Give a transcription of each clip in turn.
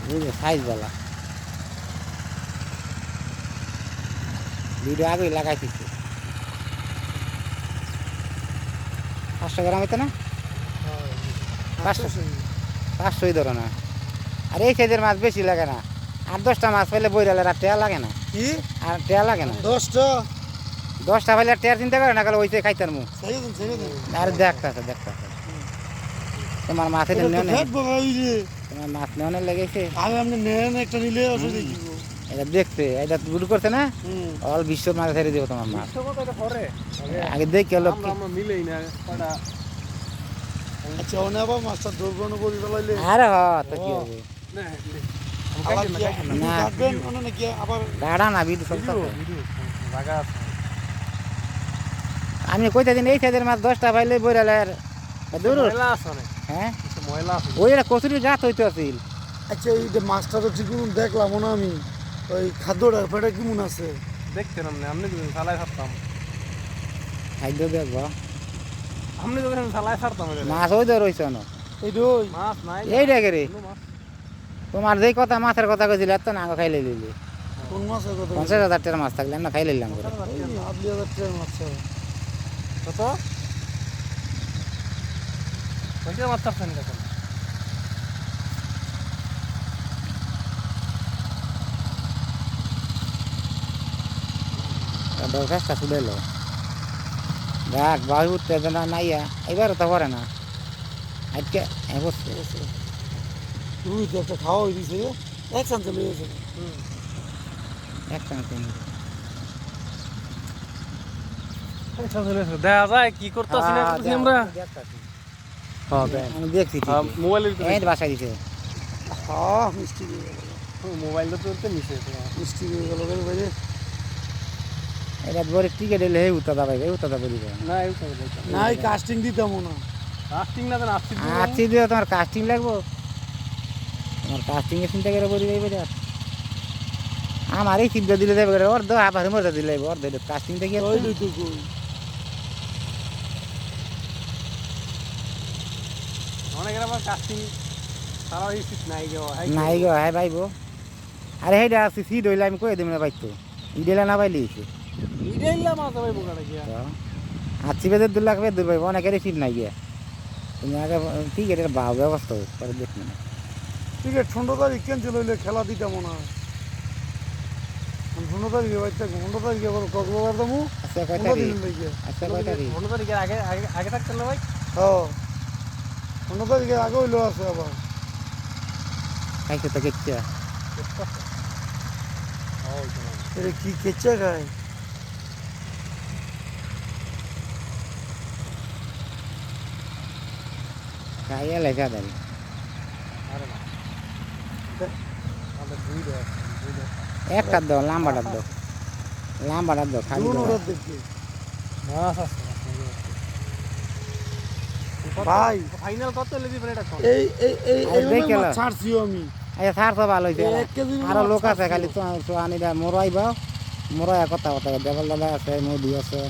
বুঝলে সাইজ বলা ভিডিও আগে লাগাই দিচ্ছে 500 গ্রাম হইতো না 500 ধরো না আর এই সাইজের মাছ বেশি লাগে না 8-10টা মাছ পাইলে বইরালে আর টেয়া লাগে না কি আর টেয়া লাগে না 10টা পাইলে আর টেয়ার চিন্তা করে না কালে ওইসে খাইতার মুখ আর দেখতেছে তোমার মাছের তোমার মাছ নেওয়ানোর লেগেছে এটা দেখছে এটা শুরু করছে না অল বিশ্ব মাছ ছেড়ে দেবো তোমার মাছ আগে দেখে লোক আরে তো কি হবে গাড়া না বিদ্যুৎ আমি কইতে দিন এই সাইজের মাছ 10টা পাইলে বইরালে আর দূর হ্যাঁ ওই একটা কচুরির গাছ হইতে আসিল আচ্ছা এই যে মাছটা তো ঠিক দেখলাম না আমি ওই খাদ্যটার পেটে কেমন আছে দেখতে না আপনি সালাই ছাড়তাম খাদ্য দেখবো আপনি যখন সালাই ছাড়তাম মাছ ওই ধর রইছে না মাছ নাই এই দেখে রে তোমার যেই কথা মাছের কথা কইছিল এত না খাইলে দিলি কোন মাছের কথা 50,000 টাকার মাছ থাকলে না খাইলে নিলাম করে আপনি হাজার টাকার মাছ কত কয়টা মাছ ছাড়ছেন দেখেন দরখাস্ত তুলেলো দেখ বায়ু উত্তেজনা নাইয়া এবারও তো করে না আজকে বসছে তুই তো একটা খাওয়া হয়ে দিছে একসাথে চলে গেছে একসঙ্গে দেখা যায় কি করতেছি না করতেছি আমরা আমি দেখছি মোবাইলের এই বাসায় দিছে হ্যাঁ মিষ্টি দিয়ে গেল মোবাইলটা তো নিচে মিষ্টি দিয়ে গেল বাইরে এটা বড় টিকেট এলে হে উত্তা দাবাই উত্তা দাবাই দিবে না এই না এই কাস্টিং দিতাম না কাস্টিং না দেন আসছি আছি দিও তোমার কাস্টিং লাগবো তোমার কাস্টিং এর চিন্তা করে বলি যাইবে আমার এই চিন্তা দিলে যাবে অর্ধ আবার মজা দিলে অর্ধ কাস্টিং দেখি ওই দুটো কই অনেকের আবার কাস্টিং সারা হইছে নাই গো নাই গো হ্যাঁ ভাইবো আরে হেডা আছে সিড হইলে আমি কই দিম না পাইতো ইডেলা না পাইলি ইডেইলা মাছ ভাই বোকাটা গিয়া আছি বেদের 2 লাখ বেদ ভাই অনেকের সিট নাই গিয়া তুমি আগে ঠিক এটা ভাব ব্যবস্থা করে দেখি না ঠিক আছে 15 তারিখ ক্যান্সেল হইলে খেলা দিতাম না 15 তারিখে বাচ্চা 15 তারিখে আবার কক্সবাজার যাবো আচ্ছা কয় তারিখ আচ্ছা কয় তারিখ 15 তারিখের আগে আগে থাকতেন না ভাই হ্যাঁ 15 তারিখের আগে হইলো আছে আবার খাইছে তো কেচ্চা এটা কি কেচ্চা খায় খাইয়া লেখা দেন একটা দাও লাম্বাটা দাও খালি দাও মাছ আছে ভাই ফাইনাল কত লে দিবেন এটা কোন এই এই এই এই মাছ ছাড়ছিও আমি আচ্ছা সার তো ভালো হইছে 1 কেজি আরো লোক আছে খালি তো আনিরা মরাইবা মরাই কথা কথা দেবল দাদা আছে মোদি আছে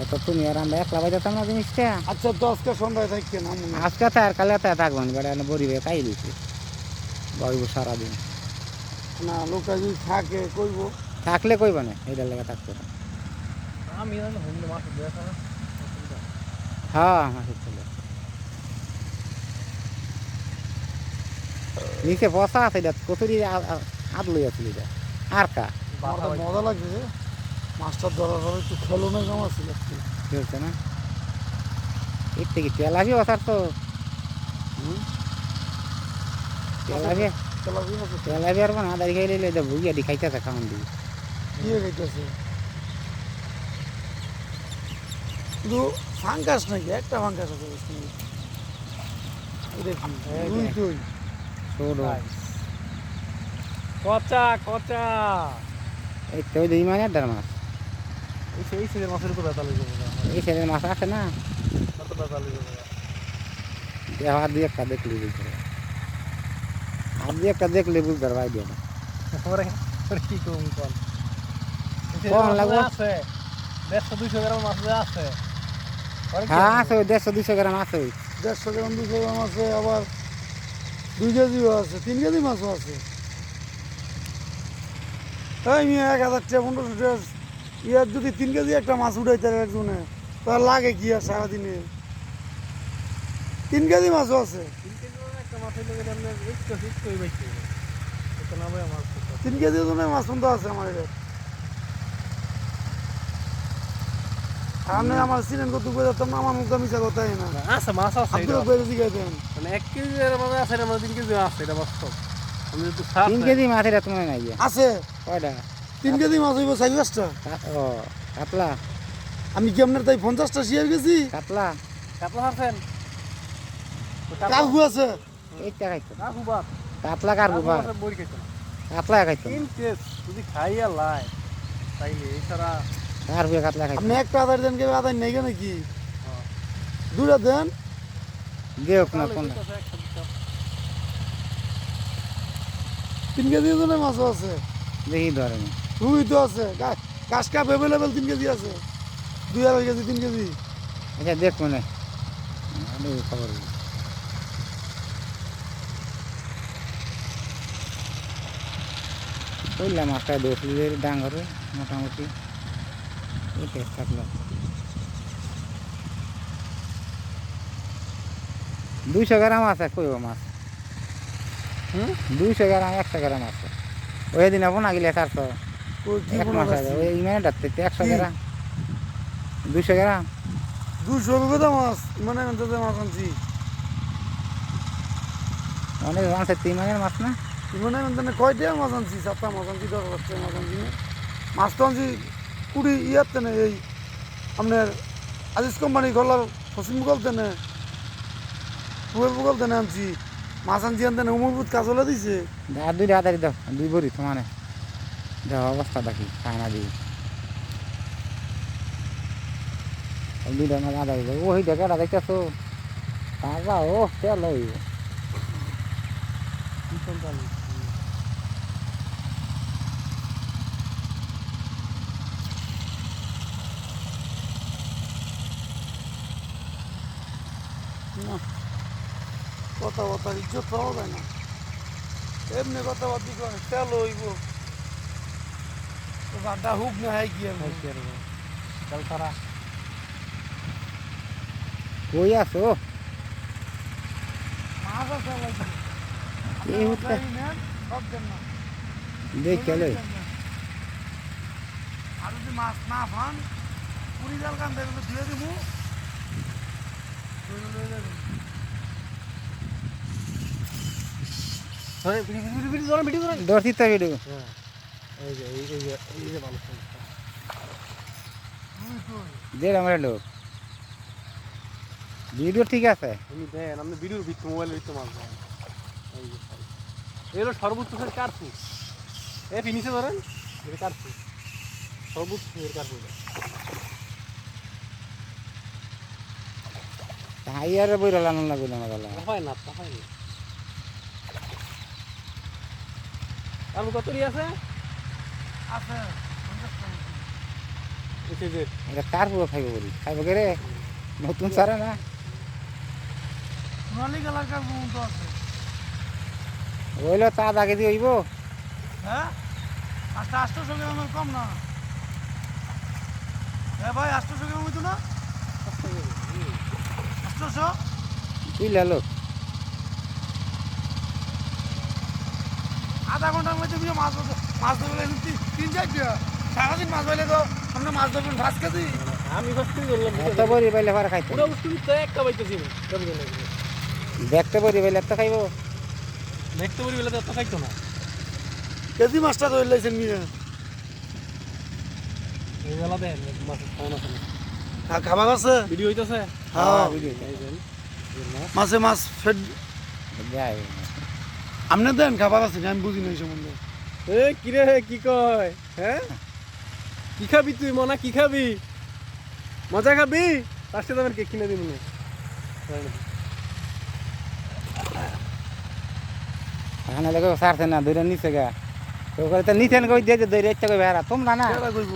এত তুমি আর আমরা একলা বাইতে না জিনিসটা আচ্ছা 10 কে সন্ধ্যায় থাকছে না আজকে তো আর কালে তো থাকবো না বেড়া বড়ি বে খাই দিছি বড় সারাদিন না লোক যদি থাকে কইবো থাকলে কইব না এইটার লাগা থাকতো না আমি জানি হইল মাছ দেখা হ্যাঁ মাছ চলে নিচে বসা আছে এটা কতরি আদলই আছে এটা আর কা মজা লাগছে মাছটা ধরার পরে একটু খেলো না কেমন ছিল কি হচ্ছে না এর থেকে তেলাবি বসার তো তেলাবি আর না দাঁড়িয়ে খাইলে এটা ভুগিয়া দি খাইতেছে খাওয়ান দিই কি খাইতেছে শুধু ফাঙ্গাস নাকি একটা ফাঙ্গাস আছে দেখি তুই ছোট কচা কচা এই তো ওই দুই মানে ডার মাছ এই সেই সিজের মাছের উপর বেতাল হয়ে যাবে এই ছেলের মাছ আছে না কত বেতাল হয়ে যাবে হাত দিয়ে একটা দেখলি বুঝতে হাত দিয়ে একটা দেখলে বুঝতে পারবাই দিয়ে না পরে কি করুন কোন কোন লাগবে আছে 150-200 গ্রাম মাছ আছে হ্যাঁ আছে 150-200 গ্রাম আছে 150 গ্রাম 200 গ্রাম আছে আবার 2 কেজিও আছে, 3 কেজি মাছও আছে। এই মিয়া 1000 টাকা 1500 টাকা ইয়ার যদি 3 কেজি একটা মাছ উঠাইতে পারে একজনে, তাহলে লাগে কি আর সারাদিনে? 3 কেজি মাছও আছে। 3 কেজি একটা মাছ হইলে গেলে আপনার একটু বাইতে হবে। এটা না ভাই আমার 3 কেজি ওজনের মাছ কিন্তু আছে আমার এটা। আপনি আমার সিনেন কত করে যেতাম না, আমার মুখটা মিশা কথাই না। আছে মাছ আছে আপনি এটা। বেড়ে জিগাইতেন। মানে 1 কেজি এর মধ্যে আছে, এর মধ্যে 3 কেজি আছে, এটা বাস্তব। আমি একটু 3 কেজি মাছ এটা তোমার নাই গিয়া আছে কয়টা 3 কেজি মাছ হইব 4-5টা। ও কাতলা আমি কি আপনার তাই 50টা শিয়ার গেছি? কাতলা কাতলা হারছেন? কাকু আছে। এইটা খাইতো কাকু বাপ। কাতলা কার বুবা বই খাইতো না। কাতলা খাইতো ইন কেস যদি খাইয়া লাই তাইলে এছাড়া কার বুয়া কাতলা খাইতো আপনি একটা আদার দেন, কেউ আদার নেই কেন কি? হ্যাঁ। 2টা দেন। দেও না তাহলে কোনটা কইতাছে একটা দুটা। 3 কেজি ওজনের মাছও আছে। দেখি ধরে না রুই তো আছে, কাশ কাপ অ্যাভেলেবেল 3 কেজি আছে। 2.5 কেজি 3 কেজি। আচ্ছা দেখ মনে আমি খবর কইলাম একটা 10 লিটার ডাঙ্গরে মোটামুটি এটা থাকলো 200 গ্রাম আছে কইব মাছ হুম 200 গ্রাম 100 গ্রাম আছে ওই দিন আপন আগিলে 400 ওই কি এক মনে মাস আগে রাখছি? ওই মানে ডাকতে 100 কি? গ্রাম 200 গ্রাম 200 রুপে মাছ মানে আনতে মাছ আনছি। অনেক মাছ আছে 3 মাসের মাছ না মানে আনতে কয়টা মাছ আনছি? 7টা মাছ আনছি, 10টা মাছ আনছি। মাছ তো আনছি কুড়ি ইয়াতে না, এই আপনার আজিজ কোম্পানি গলার পশ্চিম বগলতে না, পূর্ব বগলতে না আনছি। মাছ আনছি আনতে না উমরপুর কাজলে দিছে। আর 2 হাজারি দাও 2 ভরি সমানে দাও অবস্থা দেখি খানা দিই 2 টাকা আদা দিই ওই টাকাটা দেখতেছো টাকা ও তেল হইব কি সন্তান কথাবার্তা ইজ্জত পাওয়া যায় না, এমনি কথাবার্তি করে তেল হইব। গাড্ডা হুক না হয় কি আর কি আর কাল তারা কই আছো মাছ আছে লাগবে। এই উঠতে সব দেন না। দেখে লই আর যদি মাছ না পান পুরি জাল কান দেখলে ধুয়ে দিব। হ্যাঁ বিড়ি বিড়ি বিড়ি ধরেন বিড়ি ধরেন দর্শি তো ভিডিও হ্যাঁ এই যে ভালো সংস্থা দেড় আমরা লোক ভিডিও ঠিক আছে আপনি দেন আপনি ভিডিওর ভিতরে মোবাইলের ভিতরে মাছ দেন এই যে এগুলো সর্বোচ্চ ফের কাটছু এ ফিনিশে ধরেন এটা কাটছু সর্বোচ্চ ফের কাটছু তাই আর বইরা লানো লাগবে না গলা হয় না তা হয় না আর কতরি আছে আছে এই যে এটা কার পুরো খাইব বলি খাইব কে রে নতুন সারা না সোনালি কালার কার তো আছে। ওইলো তা দাগে দিয়ে হইব হ্যাঁ আচ্ছা 800 গ্রামের কম না। হ্যাঁ ভাই 800 গ্রাম হইতো না? 800 বুঝলা লোক আধা ঘন্টার মধ্যে বিয়ে মাছ ধরবে 3-4টা সারাদিন মাছ পাইলে তো আপনি মাছ ধরবেন 5 কেজি। আমি কষ্ট করলাম এত বড়ি পাইলে পরে খাইতে পুরো বস্তু তো একটা পাইতেছি না কবি না দেখতে বড়ি পাইলে এত খাইব দেখতে পারি বলে তো এত খাইতো না কেজি মাছটা ধরে লাইছেন মিয়া। এই বেলা দেন মাছ খাওয়া না খাবার আছে ভিডিও হইতাছে হ্যাঁ ভিডিও এই দেন মাছে মাছ ফেট যাই আপনি দেন খাবার আছে আমি বুঝি না এই সম্বন্ধে। এ কি রে কি কয় হ্যাঁ কি খাবি তুই মনা কি খাবি মজা খাবি পাঁচটা দামের কেক কিনে দিবি না খানা লেগে সারছে না ধরে নিচে গা তো করে তো নিচেন কই দিয়ে দইরে ইচ্ছা কই বেড়া তোমরা না কেডা কইবো?